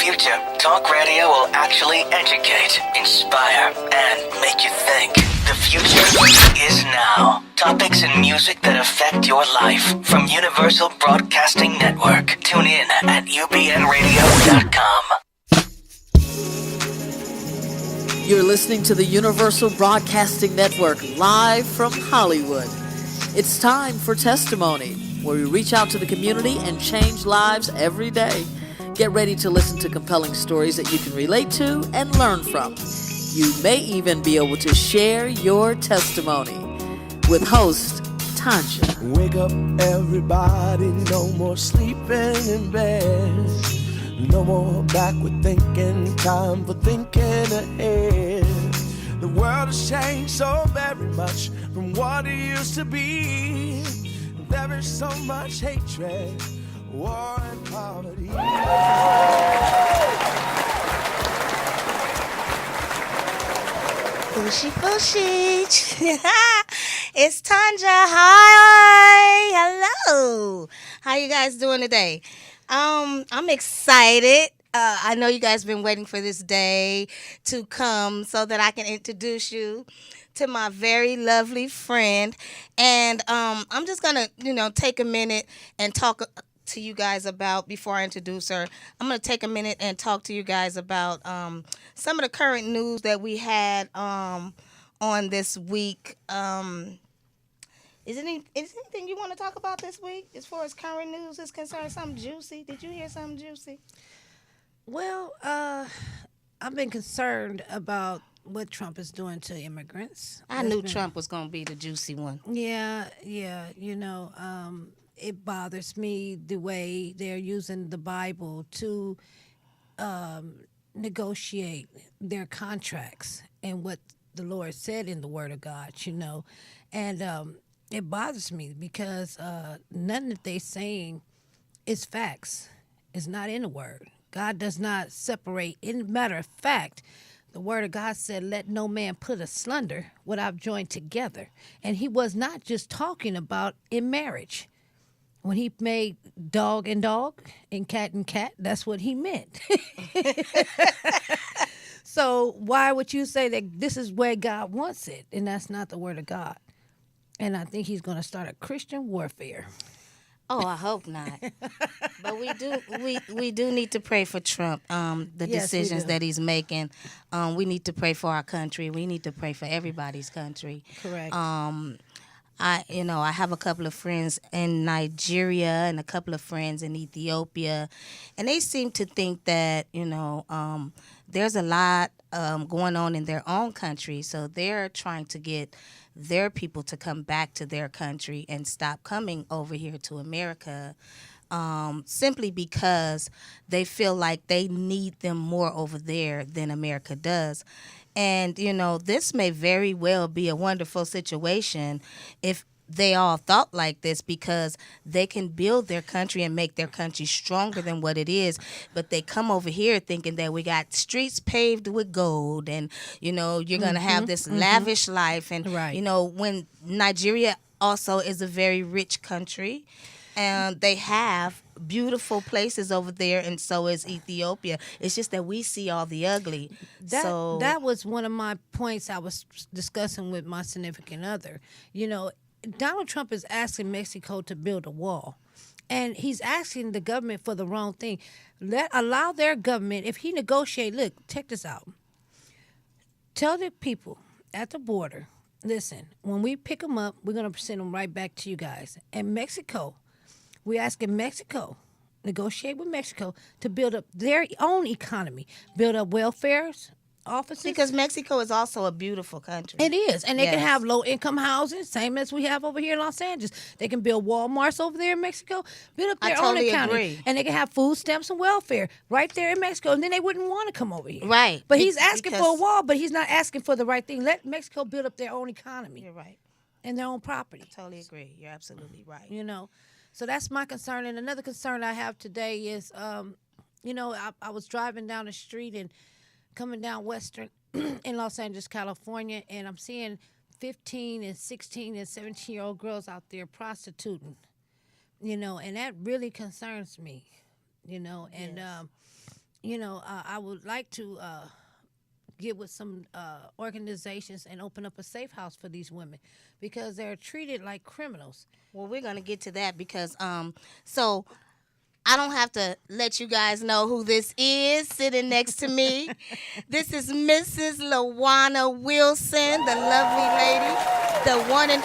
future, talk radio will actually educate, inspire, and make you think. The future is now. Topics and music that affect your life from Universal Broadcasting Network. Tune in at ubnradio.com. You're listening to the Universal Broadcasting Network live from Hollywood. It's time for Testimony, where we reach out to the community and change lives every day. Get ready to listen to compelling stories that you can relate to and learn from. You may even be able to share your testimony with host Tanja. Wake up everybody, no more sleeping in bed. No more backward thinking, time for thinking ahead. The world has changed so very much from what it used to be. There is so much hatred, war and poverty. Bushy, bushy. It's Tanja. Hi. Hello. How you guys doing today? I'm excited. I know you guys been waiting for this day to come so that I can introduce you to my very lovely friend. And I'm just going to, take a minute and talk to you guys about, before I introduce her, I'm going to take a minute and talk to you guys about some of the current news that we had on this week. Is anything you want to talk about this week as far as current news is concerned? Something juicy? Did you hear something juicy? Well, I've been concerned about what Trump is doing to immigrants. I knew Trump was going to be the juicy one. Yeah. It bothers me the way they're using the Bible to negotiate their contracts and what the Lord said in the Word of God, and it bothers me because none that they're saying is facts. It's not in the Word. God does not separate. In matter of fact, the Word of God said, let no man put asunder what I've joined together. And he was not just talking about in marriage. When he made dog and dog and cat, that's what he meant. So why would you say that this is where God wants it? And that's not the Word of God. And I think he's going to start a Christian warfare. Oh, I hope not. But we do need to pray for Trump, decisions that he's making. We need to pray for our country. We need to pray for everybody's country. Correct. I have a couple of friends in Nigeria and a couple of friends in Ethiopia, and they seem to think that, there's a lot going on in their own country, so they're trying to get their people to come back to their country and stop coming over here to America, simply because they feel like they need them more over there than America does. And, this may very well be a wonderful situation if they all thought like this, because they can build their country and make their country stronger than what it is. But they come over here thinking that we got streets paved with gold and, you're going to have this lavish life. And, right. When Nigeria also is a very rich country, and they have beautiful places over there, and so is Ethiopia. It's just that we see all the ugly. That was one of my points I was discussing with my significant other. Donald Trump is asking Mexico to build a wall, and he's asking the government for the wrong thing. Allow their government, if he negotiate, look, check this out. Tell the people at the border, listen, when we pick them up, we're going to send them right back to you guys. And Mexico, we're asking Mexico, negotiate with Mexico to build up their own economy, build up welfares, offices. Because Mexico is also a beautiful country. It is. And they can have low-income housing, same as we have over here in Los Angeles. They can build Walmarts over there in Mexico, build up their own economy. Agree. And they can have food stamps and welfare right there in Mexico. And then they wouldn't want to come over here. Right. But he's asking for a wall, but he's not asking for the right thing. Let Mexico build up their own economy. You're right. And their own property. I totally agree. You're absolutely right. So that's my concern. And another concern I have today is, I was driving down the street and coming down Western in Los Angeles, California, and I'm seeing 15 and 16 and 17-year-old girls out there prostituting, and that really concerns me, and I would like to get with some organizations and open up a safe house for these women because they're treated like criminals. Well, we're gonna get to that because so I don't have to let you guys know who this is sitting next to me. This is Mrs. Lawana Wilson, the lovely lady, the one and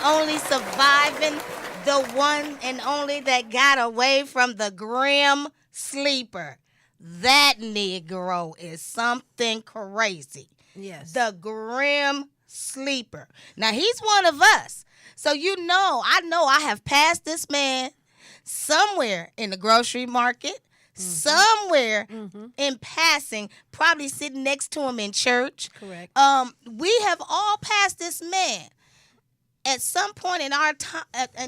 only surviving, the one and only that got away from the grim sleeper. That Negro is something crazy. Yes. The grim sleeper. Now, he's one of us. So I know I have passed this man somewhere in the grocery market, somewhere in passing, probably sitting next to him in church. Correct. We have all passed this man at some point in our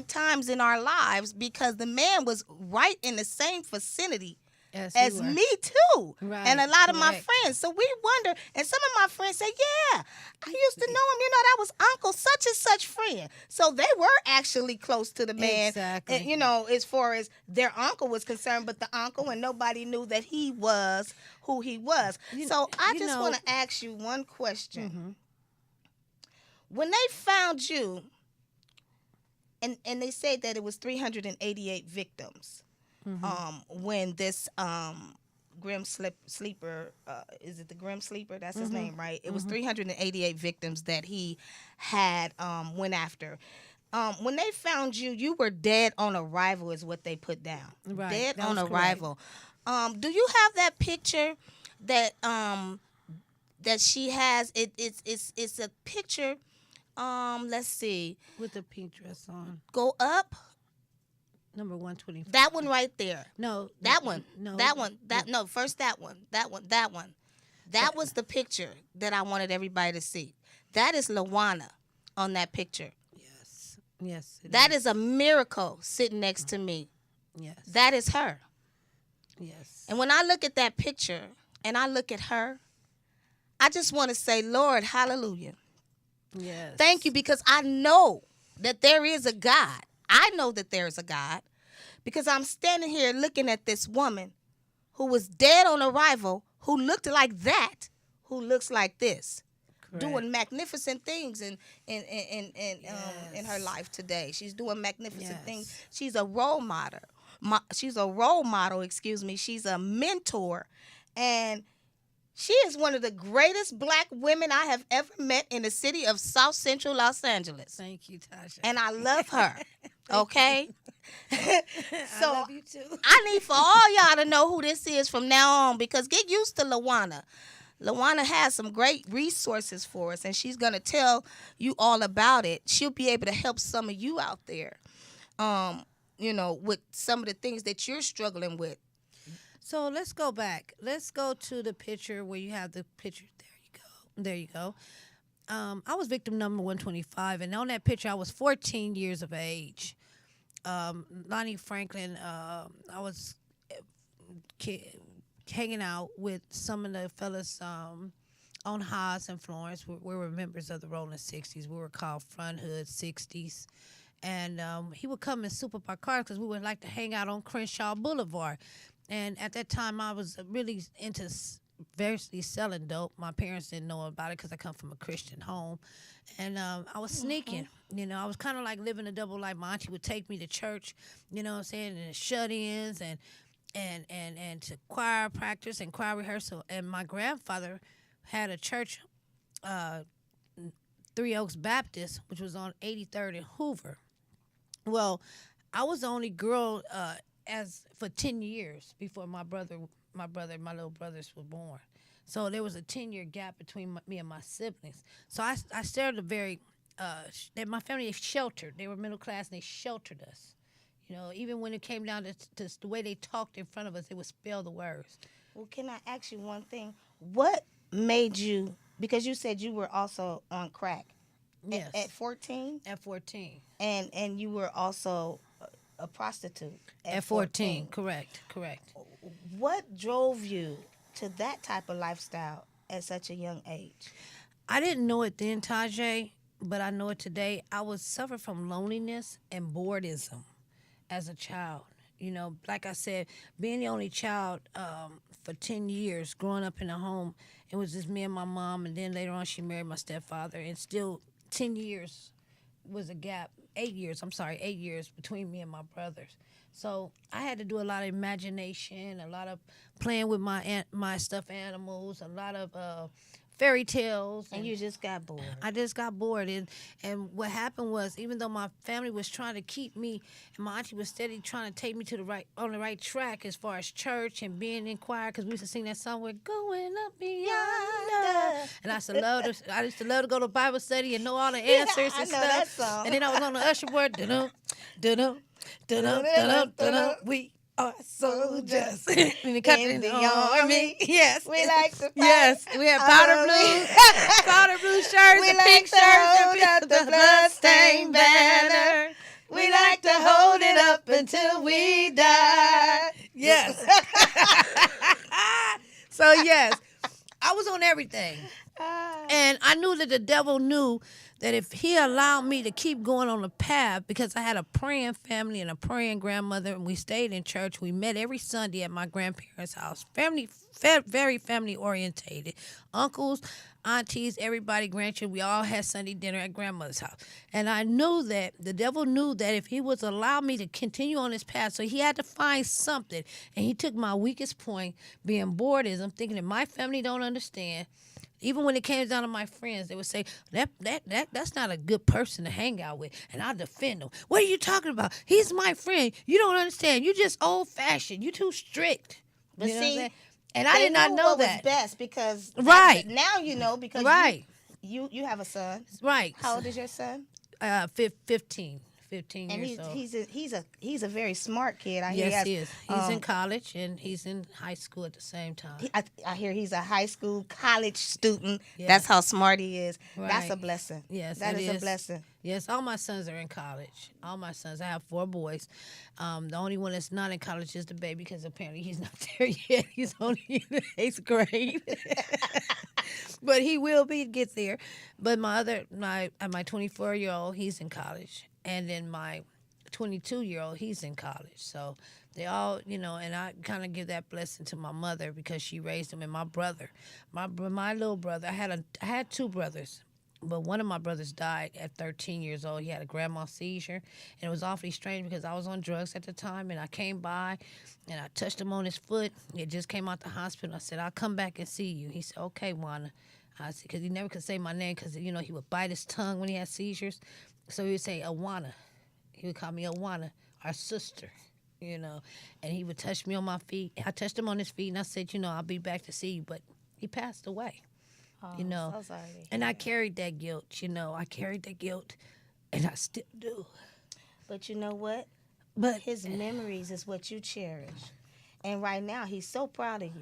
times in our lives because the man was right in the same vicinity as me too, right, and a lot of my correct. friends. So we wonder, and some of my friends say, yeah, I used to know him. That was Uncle such and such friend. So they were actually close to the man, Exactly. as far as their uncle was concerned, but the uncle and nobody knew that he was who he was. So I just want to ask you one question. When they found you, and they said that it was 388 victims, when this Grim Sleeper, is it the Grim Sleeper? That's his name, right? It was 388 victims that he had went after. When they found you, you were dead on arrival is what they put down. Right, Dead that on was arrival. Do you have that picture that that she has? It's a picture. Let's see. With the pink dress on. Go up. Number 125. That one right there. No. That one. No. That one. First that one. That one. That was the picture that I wanted everybody to see. That is LaWanna on that picture. Yes. Yes. That is a miracle sitting next to me. Yes. That is her. Yes. And when I look at that picture and I look at her, I just want to say, Lord, hallelujah. Yes. Thank you, because I know that there is a God. I know that there is a God because I'm standing here looking at this woman who was dead on arrival, who looked like that, who looks like this, doing magnificent things in her life today. She's doing magnificent things. She's a role model. She's a mentor, and she is one of the greatest black women I have ever met in the city of South Central Los Angeles. Thank you, Tasha. And I love her. Okay? So I love you too. I need for all y'all to know who this is from now on, because get used to LaWanna. LaWanna has some great resources for us, and she's going to tell you all about it. She'll be able to help some of you out there, with some of the things that you're struggling with. So let's go back. Let's go to the picture where you have the picture. There you go. I was victim number 125, and on that picture, I was 14 years of age. Lonnie Franklin, I was hanging out with some of the fellas on Haas and Florence. We were members of the Rolling 60s. We were called Front Hood 60s. And he would come and soup up our cars because we would like to hang out on Crenshaw Boulevard. And at that time, I was really into variously selling dope. My parents didn't know about it because I come from a Christian home. And I was sneaking. I was kind of like living a double life. My auntie would take me to church, you know what I'm saying, and shut-ins and to choir practice and choir rehearsal. And my grandfather had a church, Three Oaks Baptist, which was on 83rd and Hoover. Well, I was the only girl for 10 years before my little brothers were born. So there was a 10-year gap between me and my siblings. So I started my family is sheltered. They were middle class, and they sheltered us. Even when it came down to the way they talked in front of us, they would spell the words. Well, can I ask you one thing? What made you, because you said you were also on crack. Yes. At 14? At 14. And you were also a prostitute at 14. Correct. What drove you to that type of lifestyle at such a young age? I didn't know it then, Tajay, but I know it today. I was suffering from loneliness and boredom as a child. You know, like I said, being the only child for 10 years, growing up in a home, it was just me and my mom, and then later on she married my stepfather, and still 10 years was a gap, 8 years, 8 years between me and my brothers. So I had to do a lot of imagination, a lot of playing with my stuffed animals, a lot of fairy tales. And you just got bored. I just got bored. And what happened was, even though my family was trying to keep me, and my auntie was steady trying to take me to on the right track as far as church and being in choir, because we used to sing that song, we're going up beyond. And I used to love to go to Bible study and know all the answers and stuff. That song. And then I was on the usher board, dun-dum, dun-dum, dun-dum, dun-dum, dun-dum, we are soldiers in the army. Yes, We like to fight. Yes, we had powder blue shirts We and like pink to shirts hold and up the bloodstained banner. We like to hold it up until we die. Yes. So yes, I was on everything, and I knew that the devil knew that if he allowed me to keep going on the path, because I had a praying family and a praying grandmother, and we stayed in church. We met every Sunday at my grandparents' house. Very family orientated. Uncles, aunties, everybody, grandchildren, we all had Sunday dinner at grandmother's house. And I knew that the devil knew that if he was allowed me to continue on this path, so he had to find something. And he took my weakest point, being boredism, thinking that my family don't understand. Even when it came down to my friends, they would say, that's not a good person to hang out with. And I'll defend them. What are you talking about? He's my friend. You don't understand. You're just old-fashioned. You're too strict. But You know what I'm see, saying? And I did not know what that. was best, because Right. now you know, because Right. you have a son. Right. How old is your son? 15 And years old. he's a very smart kid. I hear Yes, he he has, is. He's in college and he's in high school at the same time. I hear he's a high school, college student. Yeah. That's how smart he is. That's Right. a blessing. Yes, that it is a blessing. Yes, all my sons are in college. All my sons. I have 4 boys. The only one that's not in college is the baby, because apparently he's not there yet. He's only in the 8th grade. But he will be, get there. But my 24-year-old, he's in college. And then my 22-year-old, he's in college. So they all, and I kind of give that blessing to my mother, because she raised them. And my brother, my little brother, I had 2 brothers. But one of my brothers died at 13 years old. He had a grand mal seizure. And it was awfully strange, because I was on drugs at the time. And I came by and I touched him on his foot. He had just came out the hospital. I said, I'll come back and see you. He said, okay, Wanna. I said, because he never could say my name, because, he would bite his tongue when he had seizures. So he would say, LaWanna. He would call me LaWanna, our sister, And he would touch me on my feet. I touched him on his feet, and I said, I'll be back to see you. But he passed away. Oh, so sorry. And I carried that guilt, I carried that guilt, and I still do. But you know what? But His memories is what you cherish. And right now, he's so proud of you.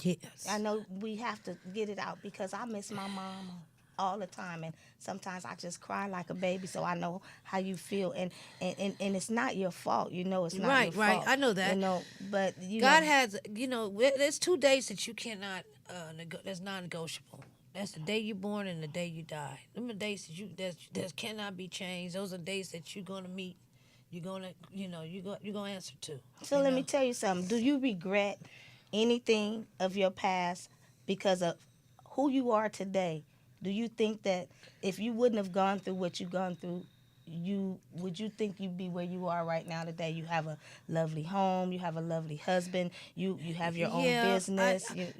yes, I know we have to get it out, because I miss my mom all the time, and sometimes I just cry like a baby, so I know how you feel, and it's not your fault, it's not your fault. Right, I know that. But God has, there's 2 days that you cannot, that's non-negotiable. That's the day you're born and the day you die. Them are days that cannot be changed. Those are days that you're gonna meet. You're gonna, you're gonna answer to. So let me tell you something. Do you regret anything of your past because of who you are today? Do you think that if you wouldn't have gone through what you've gone through, would you think you'd be where you are right now today? You have a lovely home, you have a lovely husband, you have your own business. I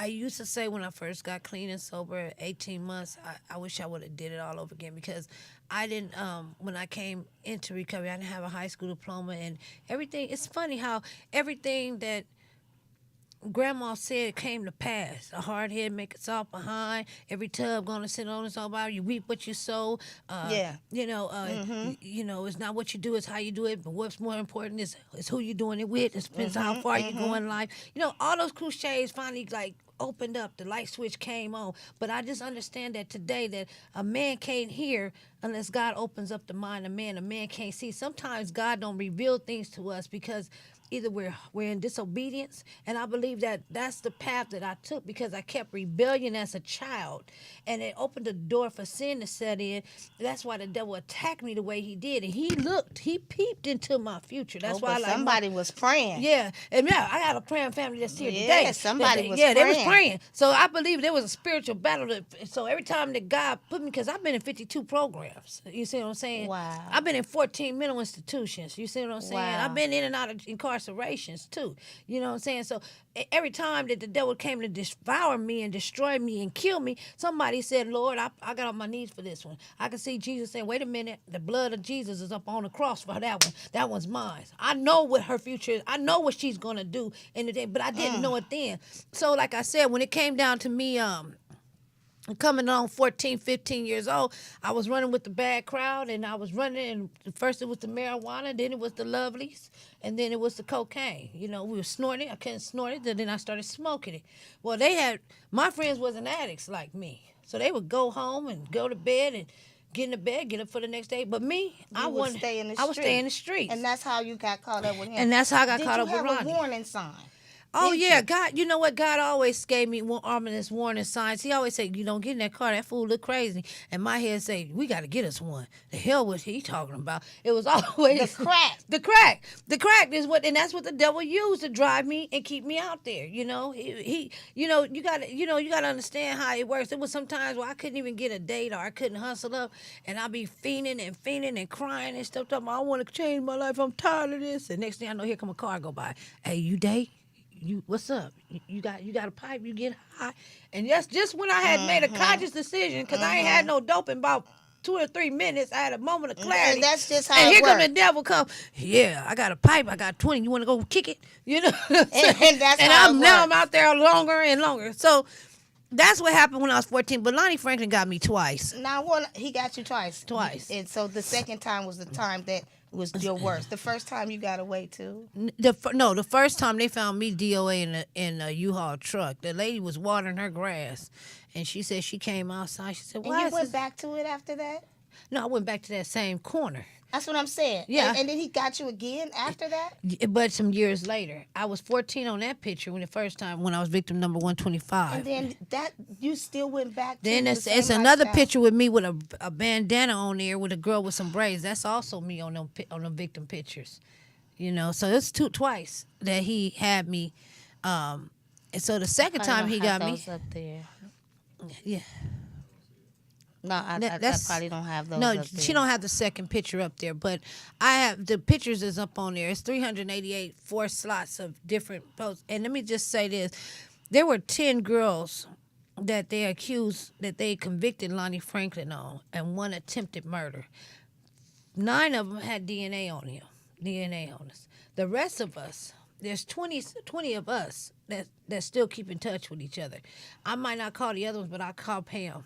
used to say when I first got clean and sober at 18 months, I wish I would have did it all over again, because I didn't, when I came into recovery, I didn't have a high school diploma, and everything. It's funny how everything that Grandma said came to pass. A hard head make it soft behind. Every tub gonna sit on its own body. You reap what you sow. It's not what you do, it's how you do it. But what's more important is who you're doing it with. It depends on how far you go in life. All those cliches finally opened up. The light switch came on. But I just understand that today that a man can't hear unless God opens up the mind of man. A man can't see. Sometimes God don't reveal things to us because either we're in disobedience, and I believe that that's the path that I took because I kept rebellion as a child, and it opened the door for sin to set in. That's why the devil attacked me the way he did, and he peeped into my future. That's why but somebody was praying. Yeah, and I got a praying family that's here Yeah, today. somebody was they was praying. praying. So I believe there was a spiritual battle. So every time that God put me, because I've been in 52 programs. You see what I'm saying? Wow. I've been in 14 mental institutions. You see what I'm saying? Wow. I've been in and out of incarcerations too. You know what I'm saying? So every time that the devil came to devour me and destroy me and kill me, somebody said, Lord, I got on my knees for this one. I can see Jesus saying, wait a minute, the blood of Jesus is up on the cross for that one. That one's mine. I know what her future is. I know what she's going to do in the day, but I didn't know it then. So like I said, when it came down to me coming on 14, 15 years old, I was running with the bad crowd, and I was running, and first it was the marijuana, then it was the lovelies, and then it was the cocaine. You know, we were snorting it. I couldn't snort it, then I started smoking it. Well, my friends wasn't addicts like me, so they would go home and go to bed and get in the bed, get up for the next day. But me, I would stay in the streets. And that's how you got caught up with him. And that's how I got caught up with Ronnie. Did you have a warning sign? Oh, yeah. God, you know what? God always gave me one ominous warning signs. He always said, you don't get in that car. That fool look crazy. And my head say, we got to get us one. The hell was he talking about? It was always the crack. The crack. The crack is what, and that's what the devil used to drive me and keep me out there. You know, he you got to understand how it works. There was sometimes where I couldn't even get a date, or I couldn't hustle up, and I'd be fiending and crying and stuff. I want to change my life. I'm tired of this. And next thing I know, here come a car go by. Hey, you date? What's up? You got a pipe? You get high? And that's just when I had made a conscious decision, because I ain't had no dope in about 2 or 3 minutes. I had a moment of clarity. And that's just how and it here works. come the devil come. Yeah, I got a pipe. I got 20. You want to go kick it? You know. And that's and how now it I'm out there longer and longer. So that's what happened when I was 14. But Lonnie Franklin got me twice. Now, he got you twice. Twice. And so the second time was the time that was your worst. The first time you got away too. The first time they found me DOA in a U-Haul truck. The lady was watering her grass, and she said she came outside. She said, "Why?" And you went back to it after that? No, I went back to that same corner. That's what I'm saying. Yeah. And then he got you again after that? But some years later. I was 14 on that picture when I was victim number 125. And then that you still went back to then the it's same another lifestyle. picture with me with a bandana on there with a girl with some braids. That's also me on the victim pictures. You know, so it's twice that he had me. And so the second time he got me. Up there. Yeah. No, I probably don't have those. No, up there. she don't have the second picture up there, but I have the pictures is up on there. It's 388 4 slots of different posts. And let me just say this: there were 10 girls that they convicted Lonnie Franklin on, and one attempted murder. 9 of them had DNA on us. The rest of us, there's 20 of us that still keep in touch with each other. I might not call the other ones, but I call Pam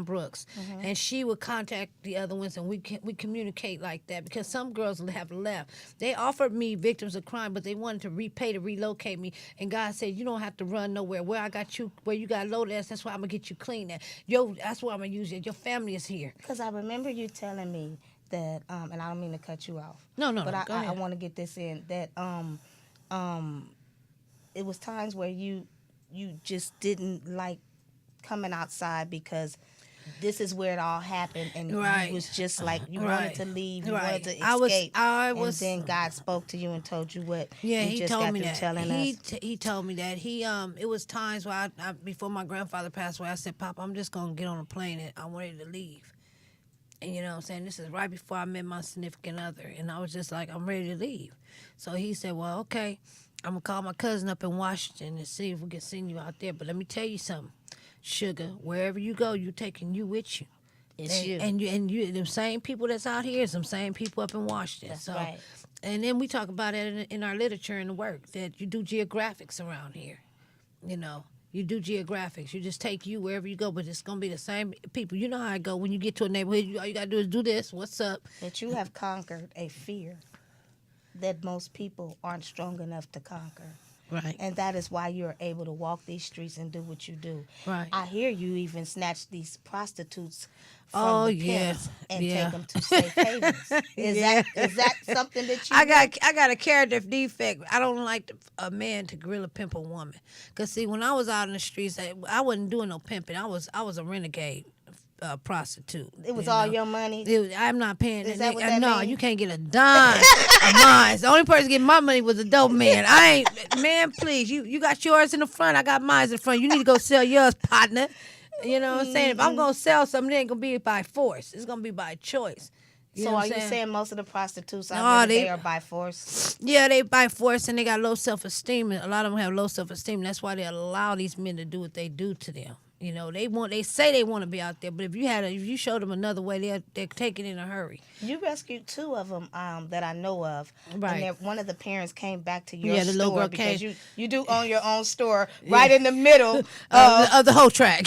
Brooks, and she would contact the other ones, and we communicate like that, because some girls have left. They offered me victims of crime, but they wanted to relocate me, and God said, you don't have to run nowhere. Where I got you, where you got loaded, that's where I'm gonna get you clean at. That's where I'm gonna use it. Your family is here. Because I remember you telling me that, and I don't mean to cut you off. No, but go I ahead. want to get this in, that it was times where you just didn't like coming outside because this is where it all happened, and Right. you was just like you Right. wanted to leave, you Right. wanted to I was- escape, and then God spoke to you and told you what. Yeah, you he just told got me through that. telling us. He told me that. It was times where I before my grandfather passed away, I said, Pop, I'm just gonna get on a plane and I'm ready to leave. And you know what I'm saying? This is right before I met my significant other, and I was just like, I'm ready to leave. So he said, well, okay, I'm gonna call my cousin up in Washington and see if we can send you out there. But let me tell you something, sugar, wherever you go, you're taking you with you. It's you. And you, them same people that's out here is them same people up in Washington. That's so, right. And then we talk about it in our literature and the work, that you do geographics around here. You know, you do geographics. You just take you wherever you go, but it's going to be the same people. You know how I go. When you get to a neighborhood, all you got to do is do this. What's up? That you have conquered a fear that most people aren't strong enough to conquer. Right. And that is why you're able to walk these streets and do what you do. Right. I hear you even snatch these prostitutes from Oh, the yeah. pimps and Yeah. take them to safe havens. Is that something that you I do? got a character defect. I don't like a man to gorilla pimp a woman. Cause see, when I was out in the streets, I wasn't doing no pimping. I was a renegade prostitute. It was all your money? I'm not paying. Is that what that no, mean? you can't get a dime of mine. The only person getting my money was a dope man. I ain't, man. Please, you got yours in the front. I got mine in the front. You need to go sell yours, partner. You know what I'm saying? If I'm gonna sell something, it ain't gonna be by force. It's gonna be by choice. You know So what are I'm you saying most of the prostitutes No, out there, they- they are by force? Yeah, they by force and they got low self-esteem. And a lot of them have low self-esteem. That's why they allow these men to do what they do to them. You know, they say they want to be out there, but if you showed them another way, they're taking it in a hurry. You rescued 2 of them that I know of. Right. And one of the parents came back to your Yeah, the little store girl because came. you do own your own store right in the middle Of the whole track.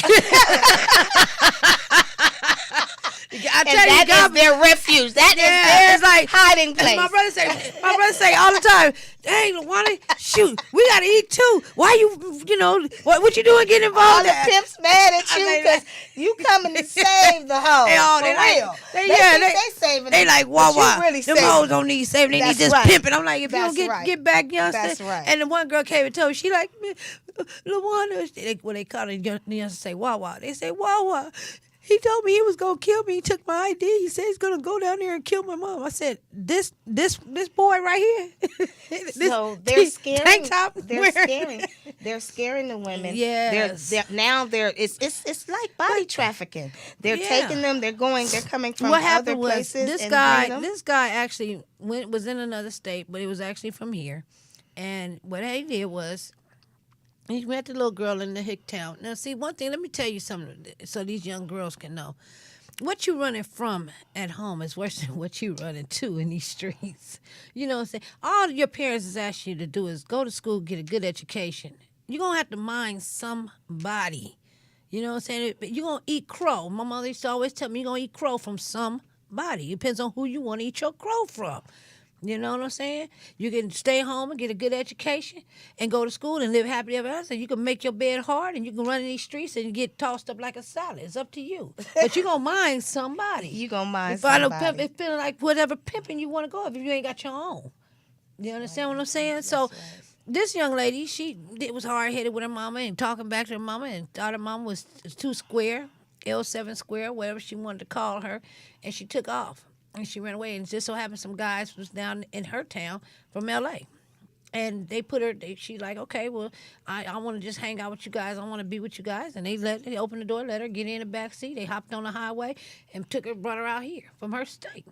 I and tell you, that God, is their refuge. That is yeah, their it's like hiding place. My brother say all the time, "Dang, LaWanna, shoot, we gotta eat too. Why you know what you doing getting All involved?" the pimps mad at you I because you coming to save the hoes. They for like, real. They think they saving They them, like but you Wawa. really Them saving hoes them. don't need saving. They That's need this right. pimping. I'm like, if That's you don't right. get back, you understand? That's right. And the one girl came and told me, she like, LaWanna, when they call it, they say Wawa. They say Wawa. He told me he was gonna kill me. He took my ID. He said he's gonna go down there and kill my mom. I said, this boy right here. So they're scaring. Tank top. They're scaring. They're scaring the women. Yes. It's like body trafficking. They're Yeah. taking them. They're coming from What other happened was places. this and guy bringing them. actually was in another state, but it was actually from here. And what he did was he met the little girl in the hick town. Now, see, one thing, let me tell you something so these young girls can know. What you running from at home is worse than what you running to in these streets. You know what I'm saying? All your parents is asking you to do is go to school, get a good education. You're going to have to mind somebody. You know what I'm saying? You're going to eat crow. My mother used to always tell me you're going to eat crow from somebody. It depends on who you want to eat your crow from. You know what I'm saying? You can stay home and get a good education and go to school and live happily ever after. You can make your bed hard and you can run in these streets and get tossed up like a salad. It's up to you. But you're going to mind somebody. You gonna mind If I don't somebody. pimp, it's feeling like whatever pimping you want to go if you ain't got your own. You understand what I'm saying? So this young lady, she was hard-headed with her mama and talking back to her mama and thought her mama was too square, L7 square, whatever she wanted to call her, and she took off. And she ran away, and just so happened some guys was down in her town from L.A. And they put her. She like, okay, well, I want to just hang out with you guys. I want to be with you guys. And they opened the door, let her get in the back seat. They hopped on the highway and brought her out here from her state.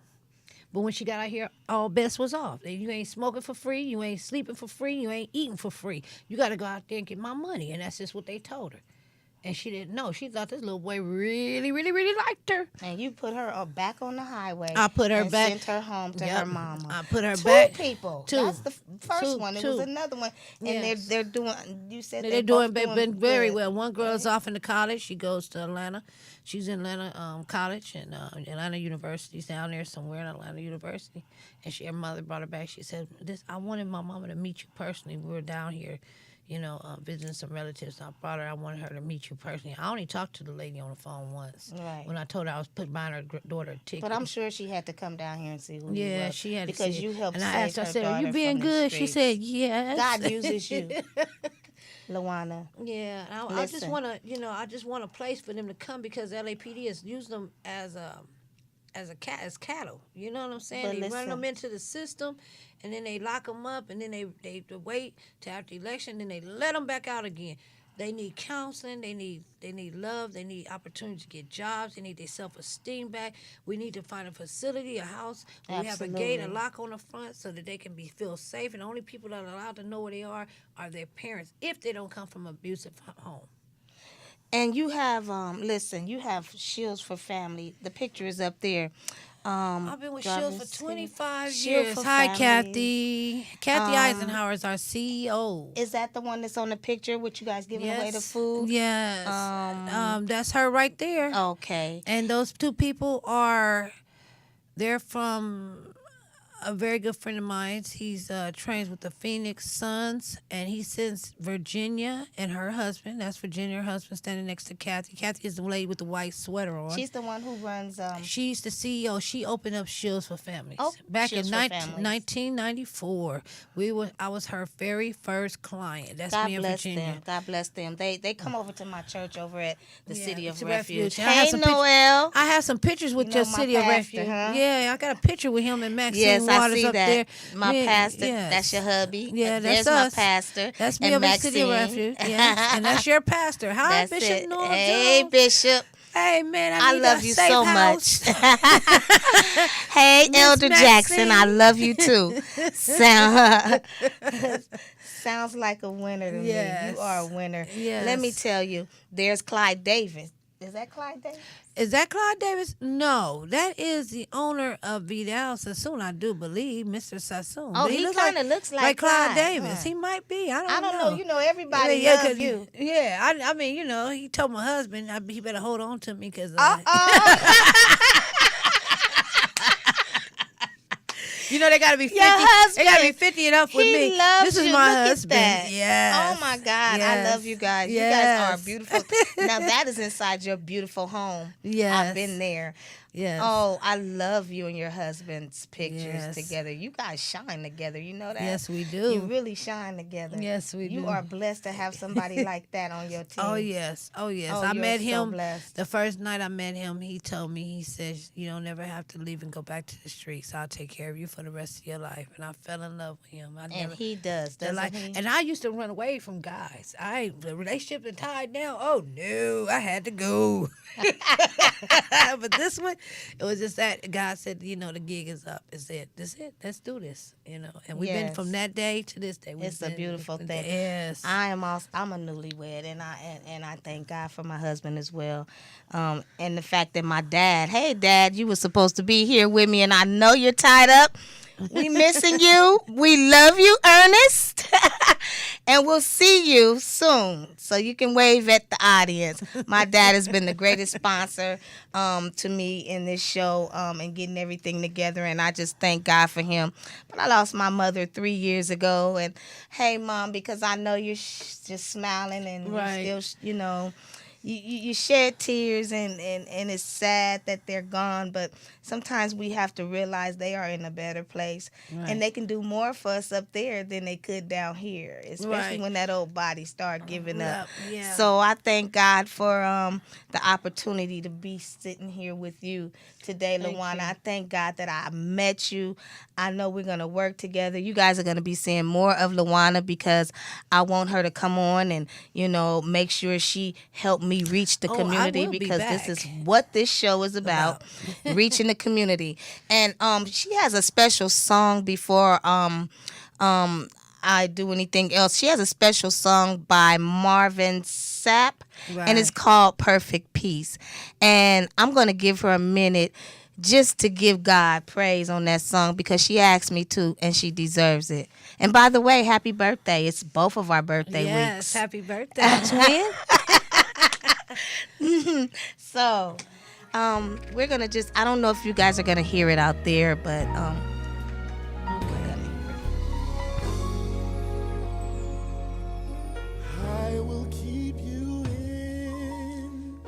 But when she got out here, all bets was off. You ain't smoking for free. You ain't sleeping for free. You ain't eating for free. You got to go out there and get my money. And that's just what they told her. And she didn't know. She thought this little boy really, really, really liked her. And you put her back on the highway. I put her and back. Sent her home to Yep. her mama. I put her Two back. people. Two. That's the first one. It was Two. another one. And Yes. they're doing. You said They're doing both been very good. well. One girl's off into college. She goes to Atlanta. She's in Atlanta College and Atlanta University. She's down there somewhere in Atlanta University. And her mother brought her back. She said, I wanted my mama to meet you personally. We were down here, visiting some relatives. I wanted her to meet you personally. I only talked to the lady on the phone once. Right. When I told her I was buying her daughter a ticket. But I'm sure she had to come down here and see who you Yeah, were. she had to because see it. you helped And save I asked her, her I said, "Are daughter you being from the good?" She streets. said, "Yes." God uses you, LaWanna. Yeah, I just Listen. want to, I just want a place for them to come because LAPD has used them as cattle. You know what I'm saying? But They run listen. them into the system, and then they lock them up, and then they wait till after the election, then they let them back out again. They need counseling. They need love. They need opportunity to get jobs. They need their self-esteem back. We need to find a facility, a house. Where we have a gate, a Absolutely. lock on the front so that they can feel safe. And the only people that are allowed to know where they are their parents if they don't come from an abusive home. And you have, you have Shields for Family. The picture is up there. I've been with Shields for 25 Shield years. for Hi, Family. Kathy. Kathy Eisenhower is our CEO. Is that the one that's on the picture with you guys giving away the food? Yes. That's her right there. Okay. And those two people they're from a very good friend of mine. He's trains with the Phoenix Suns, and he sends Virginia and her husband. That's Virginia, her husband, standing next to Kathy. Kathy is the lady with the white sweater on. She's the one who runs. She's the CEO. She opened up Shields for Families. Oh, back Shields in for Families. 1994. I was her very first client. That's God me and bless Virginia. them. God bless them. They come over to my church over at the City of it's a Refuge. And I Hey, have some Noel. I have some pictures with You know your my City of pastor, Refuge. huh? Yeah, I got a picture with him and Maxine Yes, I Waters see up that. there. My Yeah, pastor. yes. That's your hubby. Yeah, that's There's us. my pastor. That's me and over at City of Maxine. Refuge. Yes, and that's your pastor. Hi, That's Bishop it. Noel Hey, Jones. Bishop. Hey, man, I need love a you safe so house. much. Hey, Miss Elder Jackson, I Maxine. love you too. Sounds like a winner to me. Yes. You are a winner. Yes. Let me tell you, there's Clyde Davis. Is that Clyde Davis? Is that Clyde Davis? No, that is the owner of Vidal Sassoon, I do believe, Mr. Sassoon. Oh, But he looks kind of looks like Clyde Clyde. Davis. Huh. He might be. I I don't don't know. You know, everybody Yeah, loves 'cause- you. Yeah, I mean, you know, he told my husband he better hold on to me because you know they gotta be 50. Your husband. They gotta be 50 and up with He me. loves This is you. my Look at husband. that. Yes. Oh my God, Yes. I love you guys. You Yes. guys are beautiful. Now that is inside your beautiful home. Yes. I've been there. Yes. Oh, I love you and your husband's pictures Yes. together. You guys shine together. You know that? Yes, we do. You really shine together. Yes, we You do. are blessed to have somebody like that on your team. Oh yes, oh yes. Oh, I you're met so him blessed. the first night I met him. He told me, he says, "You don't never have to leave and go back to the streets. I'll take care of you for the rest of your life." And I fell in love with him. And he does, the doesn't he? And I used to run away from guys. The relationship is tied down. Oh no, I had to go. But this one, it was just that God said, you know, the gig is up. It's it. That's it. Let's do this. You know, and we've been Yes. from that day to this day. It's a beautiful thing. Yes. I'm a newlywed, and I thank God for my husband as well, and the fact that my dad, hey Dad, you were supposed to be here with me, and I know you're tied up. We missing you. We love you, Ernest, and we'll see you soon. So you can wave at the audience. My dad has been the greatest sponsor to me in this show and getting everything together, and I just thank God for him. But I lost my mother 3 years ago, and hey, Mom, because I know you're just smiling and Right. you're still, you know. You shed tears and it's sad that they're gone, but sometimes we have to realize they are in a better place and they can do more for us up there than they could down here, especially Right. when that old body start giving up. Yeah. So I thank God for the opportunity to be sitting here with you today, LaWanna. I thank God that I met you. I know we're going to work together. You guys are going to be seeing more of LaWanna because I want her to come on and, you know, make sure she helped me reach the Oh, I community will be because back. this is what this show is about, reaching the community. And she has a special song before I do anything else. She has a special song by Marvin Sapp, and it's Right. called Perfect Peace. And I'm going to give her a minute just to give God praise on that song because she asked me to, and she deserves it. And by the way, happy birthday. It's both of our birthday Yes, weeks. happy birthday, twin. So, we're going to just, I don't know if you guys are going to hear it out there, but I will keep you in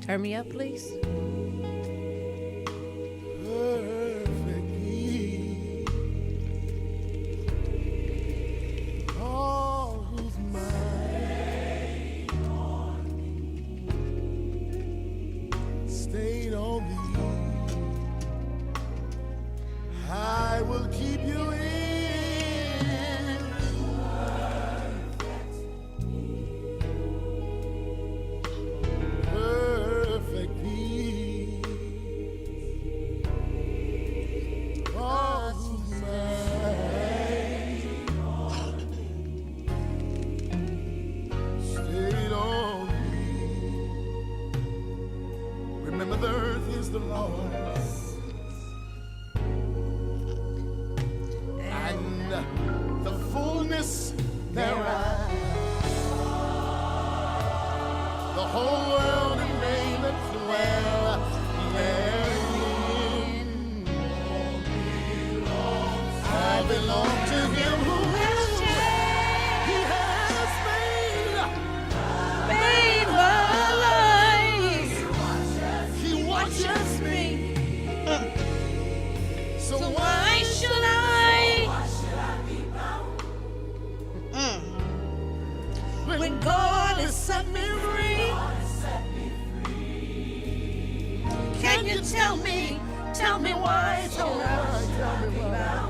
Turn me up, please. perfect peace. All whose mind stayed on thee. I will keep you in perfect peace. All whose mind stayed on thee. Remember, the earth is the Lord's, and the fullness thereof. The whole world and they that dwell therein. Tell me why it's alright. Tell me why.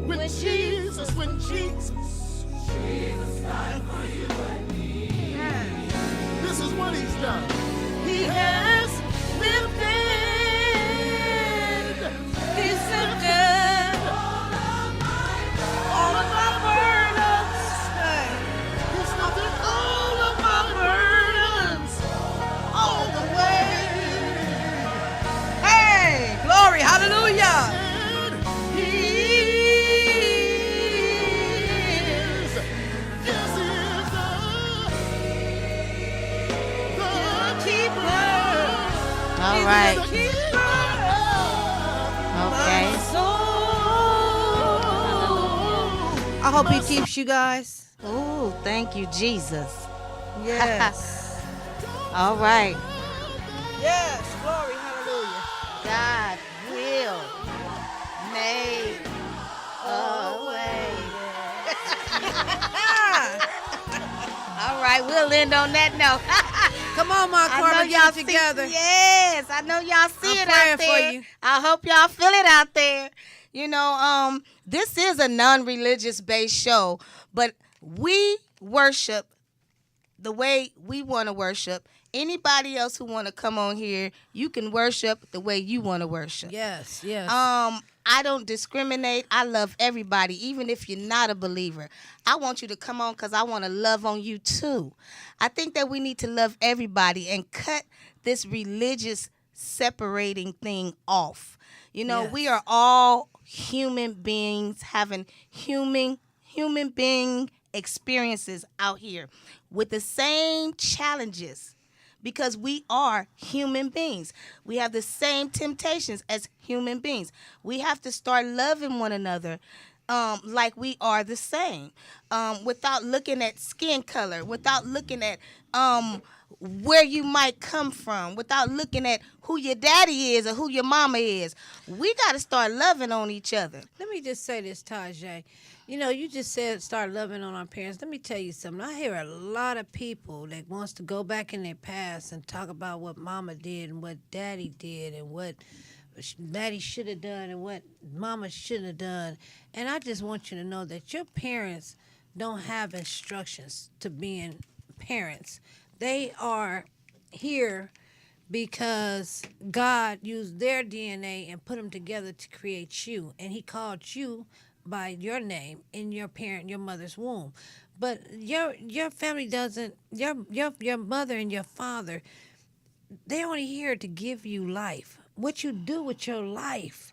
When Jesus died for you and me. This is what he's done. He has lifted. He's lifted all of my burdens. He's lifted all of my burdens all the way. Hey, glory, hallelujah. All right. Okay. I hope he keeps you guys. Oh, thank you, Jesus. Yes. All right. Yes, glory, hallelujah. God will make a way. All right, we'll end on that note. Come on, my Carmen, get it together. Yes, I know y'all see I'm it out praying for there. you. I hope y'all feel it out there. You know, this is a non-religious based show, but we worship the way we want to worship. Anybody else who want to come on here, you can worship the way you want to worship. Yes, yes. I don't discriminate. I love everybody, even if you're not a believer. I want you to come on because I want to love on you too. I think that we need to love everybody and cut this religious separating thing off. You know, Yes. we are all human beings having human being experiences out here with the same challenges. Because we are human beings. We have the same temptations as human beings. We have to start loving one another like we are the same, without looking at skin color, without looking at where you might come from, without looking at who your daddy is or who your mama is. We got to start loving on each other. Let me just say this, Tajay. You know, you just said start loving on our parents. Let me tell you something. I hear a lot of people that wants to go back in their past and talk about what mama did and what daddy did and what daddy should have done and what mama shouldn't have done. And I just want you to know that your parents don't have instructions to being parents. They are here because God used their DNA and put them together to create you. And he called you by your name in your mother's womb. But your family doesn't, your mother and your father, they're only here to give you life. What you do with your life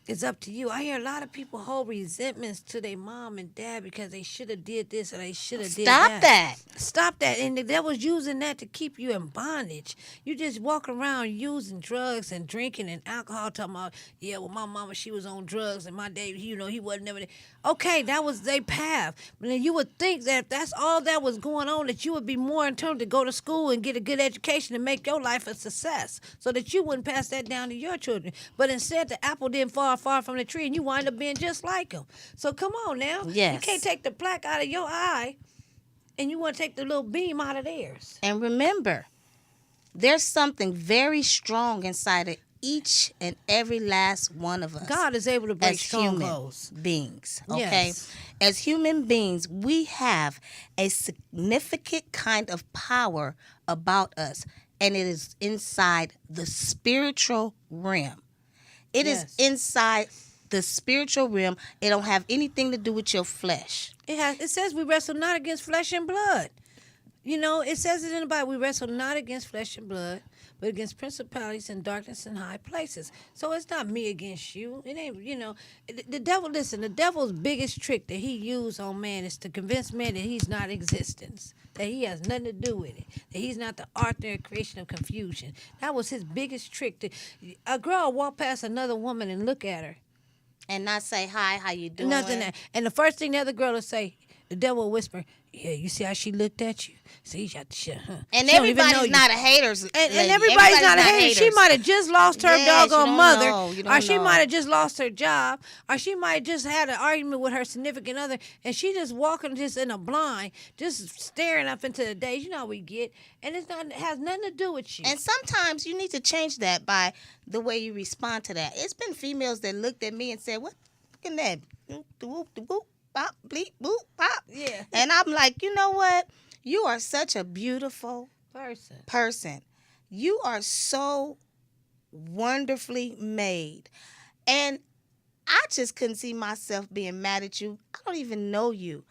is up to you. I hear a lot of people hold resentments to their mom and dad because they should have did this or they should have did that. Stop that. Stop that. And the devil's using that to keep you in bondage. You just walk around using drugs and drinking and alcohol, talking about, yeah, well, my mama, she was on drugs, and my dad, you know, he wasn't never there. Okay, that was their path. But then you would think that if that's all that was going on, that you would be more in turn to go to school and get a good education and make your life a success so that you wouldn't pass that down to your children. But instead, the apple didn't fall far from the tree and you wind up being just like them. So come on now. Yes. You can't take the plaque out of your eye and you want to take the little beam out of theirs. And remember, there's something very strong inside of each and every last one of us. God is able to break as human strongholds. beings, okay? Yes. As human beings, we have a significant kind of power about us, and it is inside the spiritual realm. It is Yes. inside the spiritual realm. It don't have anything to do with your flesh. It says we wrestle not against flesh and blood. You know, it says it in the Bible. We wrestle not against flesh and blood, but against principalities and darkness in high places. So it's not me against you. It ain't, you know. The devil, listen, the devil's biggest trick that he used on man is to convince man that he's not existence, that he has nothing to do with it, that he's not the author and creation of confusion. That was his biggest trick. A girl walk past another woman and look at her. And not say, hi, how you doing? Nothing. And the first thing the other girl will say, the devil will whisper, "Yeah, you see how she looked at you? See, you got the shit, huh?" And She don't even know everybody's you. not a haters. And lady. everybody's not a hater. She might have just lost her Yes, you doggone don't mother, know. You or don't she know. might have just lost her job, or she might have just had an argument with her significant other, and she just walking just in a blind, just staring up into the days. You know how we get, and it has nothing to do with you. And sometimes you need to change that by the way you respond to that. It's been females that looked at me and said, "What? Look at that. Whoop, whoop, whoop, pop, bleep, boop, pop." Yeah. And I'm like, you know what? You are such a beautiful person. You are so wonderfully made. And I just couldn't see myself being mad at you. I don't even know you.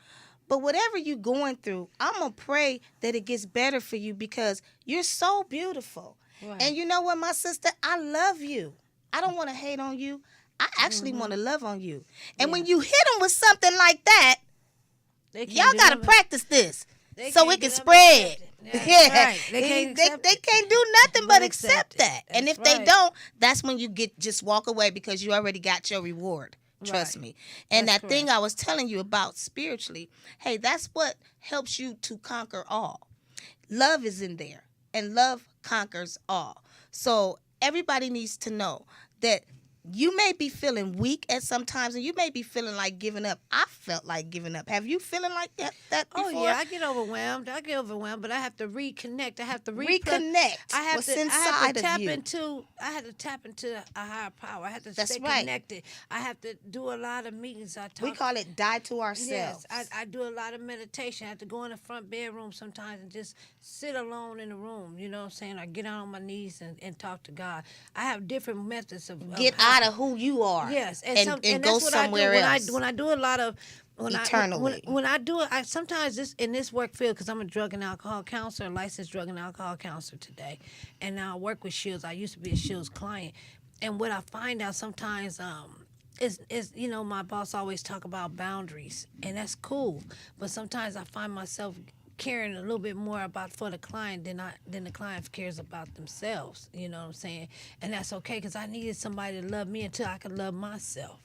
But whatever you're going through, I'm going to pray that it gets better for you because you're so beautiful. Right. And you know what, my sister? I love you. I don't want to hate on you. I actually want to love on you. And when you hit them with something like that, y'all got to practice this so it can spread. Yeah. Right. They can't do nothing but accept that. And if they don't, that's when you just walk away because you already got your reward. Trust me. And That's that thing I was telling you about spiritually, hey, that's what helps you to conquer all. Love is in there, and love conquers all. So everybody needs to know that you may be feeling weak at some times, and you may be feeling like giving up. I felt like giving up. Have you feeling like that before? Oh yeah, I get overwhelmed, but I have to reconnect. I have to reconnect. I have what's to inside tap of you. I had to tap into a higher power. I had to That's stay right. connected. I have to do a lot of meetings. We call it die to ourselves. Yes, I do a lot of meditation. I have to go in the front bedroom sometimes and just sit alone in the room. You know what I'm saying? I get on my knees and talk to God. I have different methods of Get how- out of who you are. Yes, and that's go what somewhere I do. else. When I do a lot of Eternally. when I do it, I sometimes in this work field, because I'm a drug and alcohol counselor, licensed drug and alcohol counselor today, and now I work with Shields. I used to be a Shields client, and what I find out sometimes is my boss always talk about boundaries, and that's cool, but sometimes I find myself caring a little bit more about for the client than the client cares about themselves. You know what I'm saying? And that's okay, because I needed somebody to love me until I could love myself.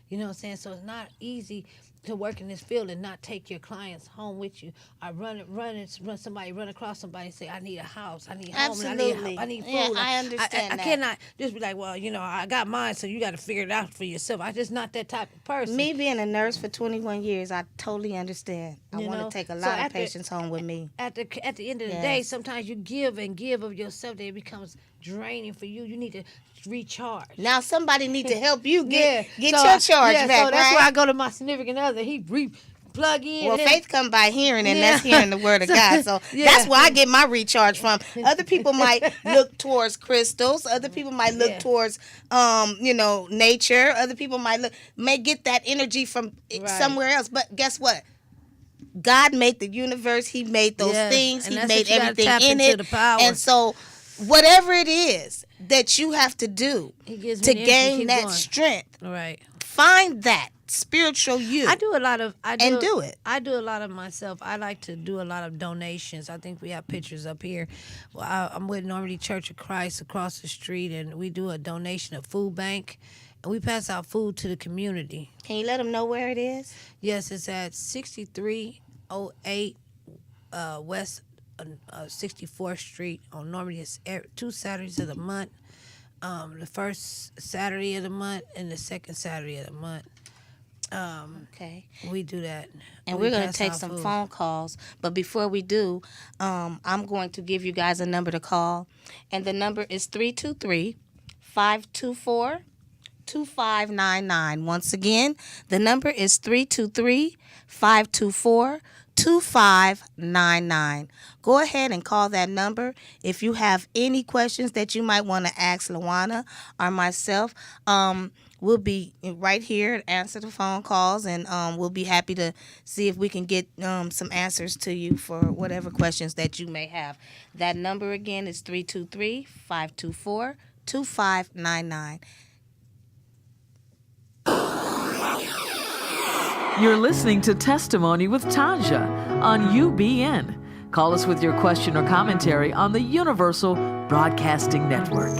You know what I'm saying? So it's not easy to work in this field and not take your clients home with you. I run across somebody and say, I need a house, I need home, Absolutely. I need food. Yeah, I understand I that. cannot just be like, well, I got mine, so you got to figure it out for yourself. I'm just not that type of person. Me being a nurse for 21 years, I totally understand. I want to take a lot of patients home with me. At the end of the day, sometimes you give and give of yourself, that it becomes draining for you. You need to recharge. Now somebody need to help you get So your charge back, so that's right? why I go to my significant other. He plug in. Well, and then- faith come by hearing, and that's hearing the word of God. So Yeah. that's where I get my recharge from. Other people might look towards crystals. Other people might look towards, nature. Other people may get that energy from somewhere else. But guess what? God made the universe. He made those things. and He that's made what you gotta everything tap in into it. the power. And so, whatever it is that you have to do He gives me to the energy, gain keep that going. strength, Right. find that spiritual you. I do a lot of do it. I do a lot of myself. I like to do a lot of donations. I think we have pictures up here. Well, I'm with Normandy Church of Christ across the street, and we do a donation of food bank, and we pass out food to the community. Can you let them know where it is? Yes, it's at 6308 West 64th Street on Normandy. It's 2 Saturdays of the month. The first Saturday of the month and the second Saturday of the month. Okay. We do that. And We we're going to pass take out some food. phone calls. But before we do, I'm going to give you guys a number to call. And the number is 323-524-2599. Once again, the number is 323-524-2599. Go ahead and call that number. If you have any questions that you might want to ask LaWanna or myself, we'll be right here to answer the phone calls, and we'll be happy to see if we can get some answers to you for whatever questions that you may have. That number again is 323-524-2599. You're listening to Testimony with Tanja on UBN. Call us with your question or commentary on the Universal Broadcasting Network.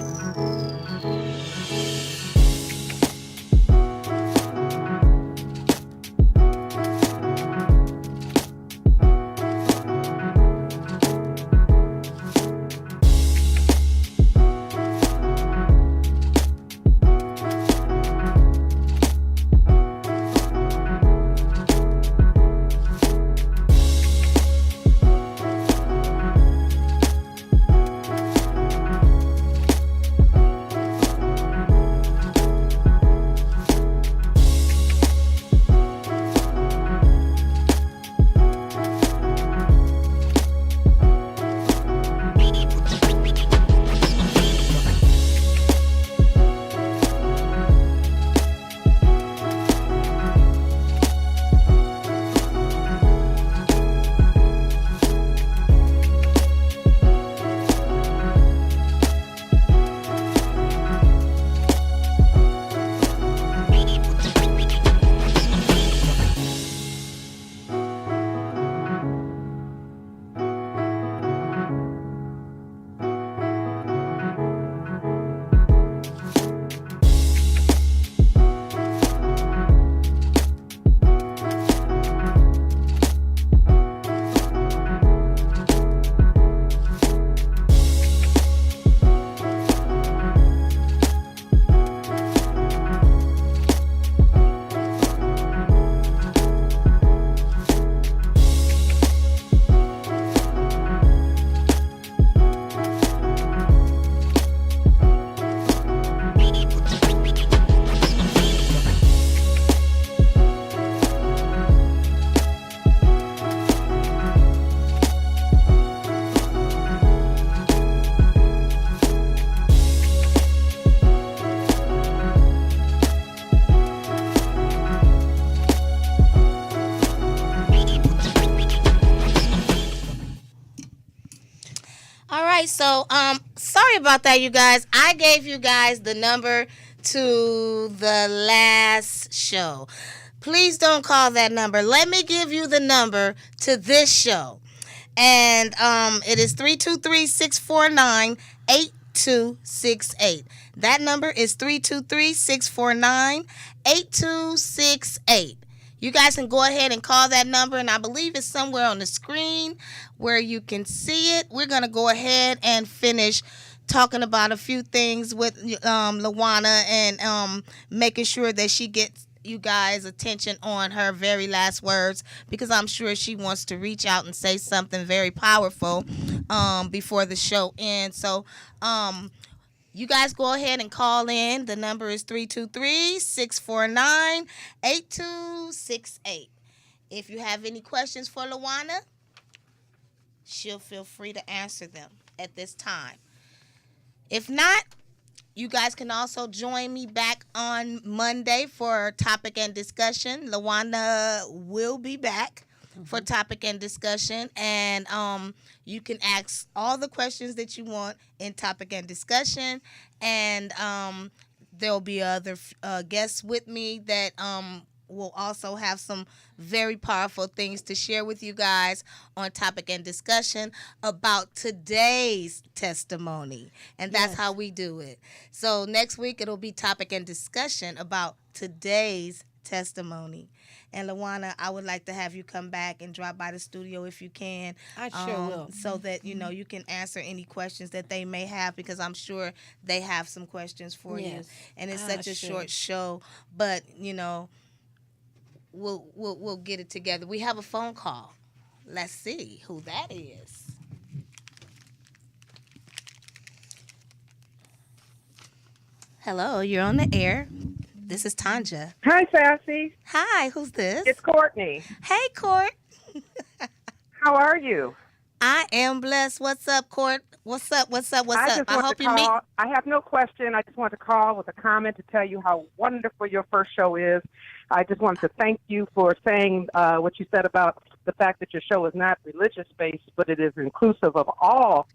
right, so sorry about that, you guys. I gave you guys the number to the last show. Please don't call that number. Let me give you the number to this show. And it is 323-649-8268. That number is 323-649-8268. You guys can go ahead and call that number, and I believe it's somewhere on the screen where you can see it. We're going to go ahead and finish talking about a few things with LaWanna and making sure that she gets you guys attention on her very last words, because I'm sure she wants to reach out and say something very powerful before the show ends. So you guys go ahead and call in. The number is 323-649-8268. If you have any questions for LaWanna, she'll feel free to answer them at this time. If not, you guys can also join me back on Monday for topic and discussion. LaWanna will be back for topic and discussion, and you can ask all the questions that you want in topic and discussion, and there'll be other guests with me that will also have some very powerful things to share with you guys on topic and discussion about today's testimony. And that's how we do it. So next week it'll be topic and discussion about today's testimony. And LaWanna, I would like to have you come back and drop by the studio if you can. I sure will. So that, you can answer any questions that they may have, because I'm sure they have some questions for you. And it's such a short show, but, we'll get it together. We have a phone call. Let's see who that is. Hello, you're on the air. This is Tanja. Hi, Sassy. Hi, who's this? It's Courtney. Hey, Court. How are you? I am blessed. What's up, Court? What's up? I hope you meet. I have no question. I just want to call with a comment to tell you how wonderful your first show is. I just want to thank you for saying what you said about the fact that your show is not religious-based, but it is inclusive of all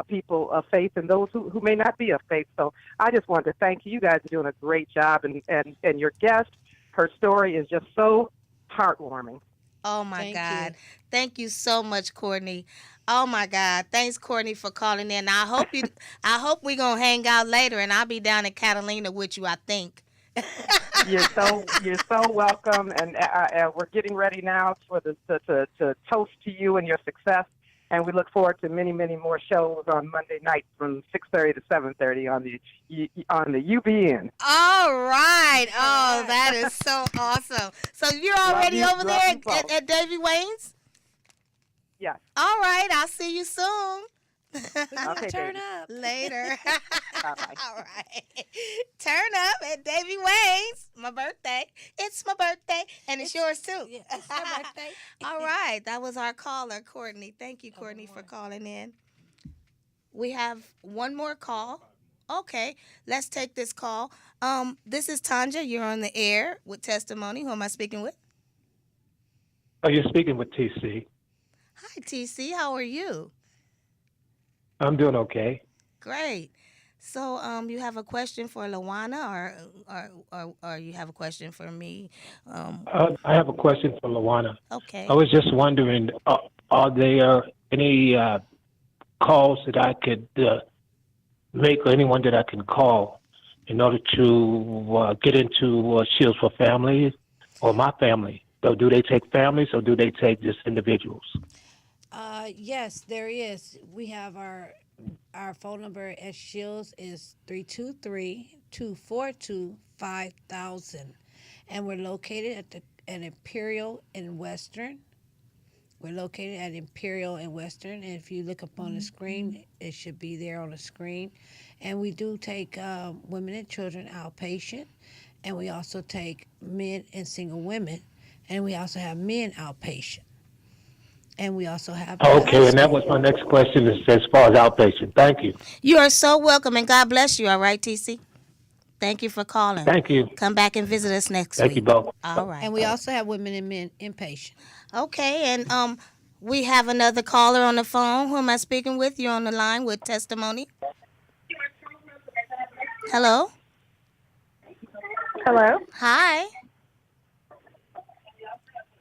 people of faith and those who may not be of faith. So I just want to thank you. You guys are doing a great job, and your guest, her story is just so heartwarming. Oh, my God. Thank you so much, Courtney. Oh, my God. Thanks, Courtney, for calling in. I hope we're going to hang out later, and I'll be down in Catalina with you, I think. You're so welcome, and we're getting ready now for to toast to you and your success. And we look forward to many, many more shows on Monday night from 6:30 to 7:30 on the UBN. All right. Oh, that is so awesome. So you're already over there at Davy Wayne's? Yes. All right. I'll see you soon. Okay, Turn baby. up. Later. Bye-bye. All right. Turn up at Davy Wayne's. My birthday. It's my birthday. And it's yours, too. Yeah, it's my birthday. All right. That was our caller, Courtney. Thank you, Courtney, for calling in. We have one more call. Okay. Let's take this call. This is Tanja. You're on the air with testimony. Who am I speaking with? Oh, you're speaking with TC. Hi, TC. How are you? I'm doing okay. Great. So, you have a question for LaWanna, or you have a question for me? I have a question for LaWanna. Okay. I was just wondering, are there any calls that I could make, or anyone that I can call in order to get into Shields for Families or my family? So do they take families, or do they take just individuals? Yes, there is. We have our phone number at Shields is 323-242-5000, and we're located at Imperial in Western. We're located at Imperial and Western, and if you look up on the screen, it should be there on the screen. And we do take women and children outpatient, and we also take men and single women, and we also have men outpatient. And we also have... Okay, and that was my next question as far as outpatient. Thank you. You are so welcome, and God bless you, all right, TC? Thank you for calling. Thank you. Come back and visit us next week. Thank you both. All right. And we also have women and men inpatient. Okay, and We have another caller on the phone. Who am I speaking with? You're on the line with testimony. Hello? Hello? Hi.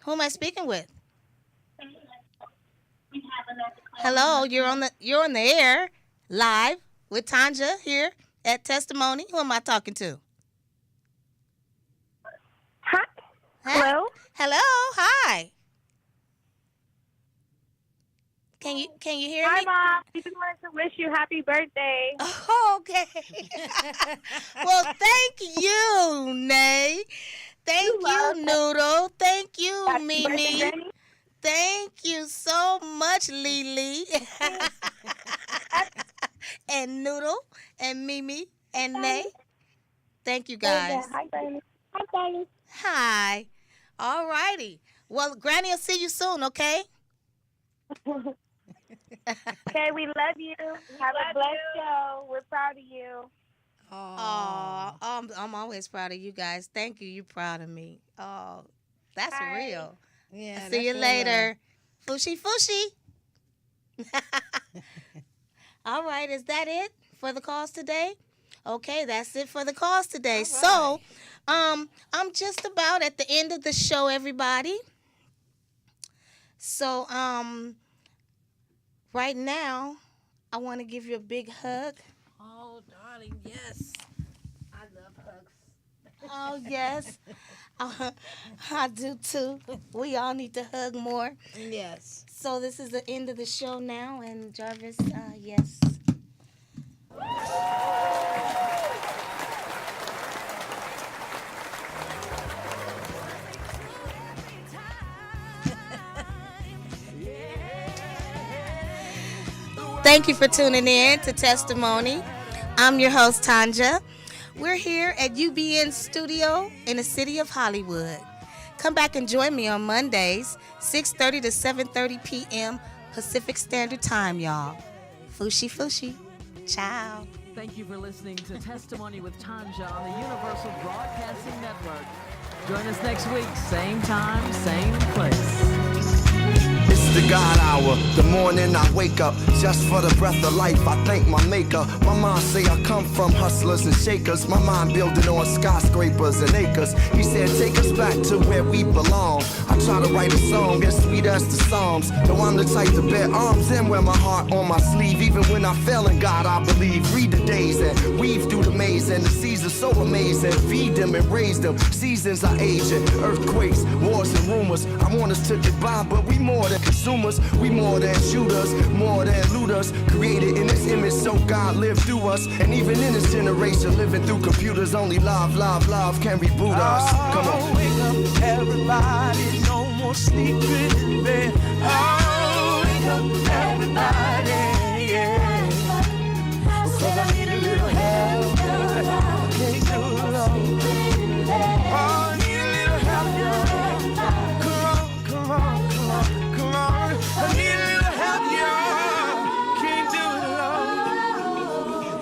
Who am I speaking with? Hello, you're on the air live with Tanja here at Testimony. Who am I talking to? Hi. Hello? Hello, hi. Can you hear Hi, me? Mom. We just wanted to wish you happy birthday. Oh, okay. Well, thank you, Nay. Thank you, Noodle. Thank you, Happy Mimi. birthday, Granny. Thank you so much, Lily. And Noodle and Mimi and Nay. Thank you, guys. Hi, Granny. Hi, Granny. Hi. All righty. Well, Granny will see you soon, okay? Okay, we love you. Have a blessed show. We're proud of you. Oh, I'm always proud of you guys. Thank you. You're proud of me. Oh, that's Bye. real. Yeah. See you later. Fushi, fushi. All right. Is that it for the calls today? Okay, that's it for the calls today. Right. So, I'm just about at the end of the show, everybody. So, right now, I want to give you a big hug. Oh, darling, yes. I love hugs. Oh, yes. I do too. We all need to hug more. Yes. So this is the end of the show now, and Jarvis, yes. Thank you for tuning in to Testimony. I'm your host, Tanja. We're here at UBN Studio in the city of Hollywood. Come back and join me on Mondays, 6:30 to 7:30 p.m. Pacific Standard Time, y'all. Fushi fushi. Ciao. Thank you for listening to Testimony with Tanja on the Universal Broadcasting Network. Join us next week, same time, same place. It's the God hour, the morning I wake up just for the breath of life. I thank my maker. My mom say I come from hustlers and shakers. My mind building on skyscrapers and acres. He said take us back to where we belong. I try to write a song as sweet as the Psalms. Though I'm the type to bear arms and wear my heart on my sleeve. Even when I fail in God, I believe. Read the days and weave through the maze, and the seasons so amazing. Feed them and raise them. Seasons are aging. Earthquakes, wars and rumors. I want us to get by, but we more than consumers. We more than shooters, more than looters. Created in His image, so God lived through us. And even in this generation, living through computers, only love can reboot us. Come on. Wake up, everybody. No more sleeping in bed. Oh, wake up, everybody. Yeah. Because I need a little help. Can't do it alone. Oh, I need a little help, y'all. Come on. I need a little help, y'all. Can't do it alone.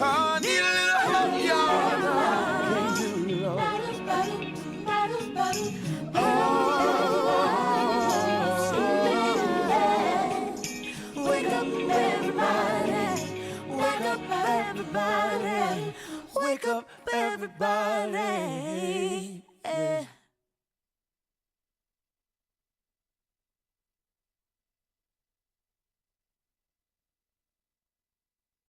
Oh, I need a little help, y'all. Can't do it alone. Wake up, everybody. Wake up, everybody. Wake up, everybody. Yeah.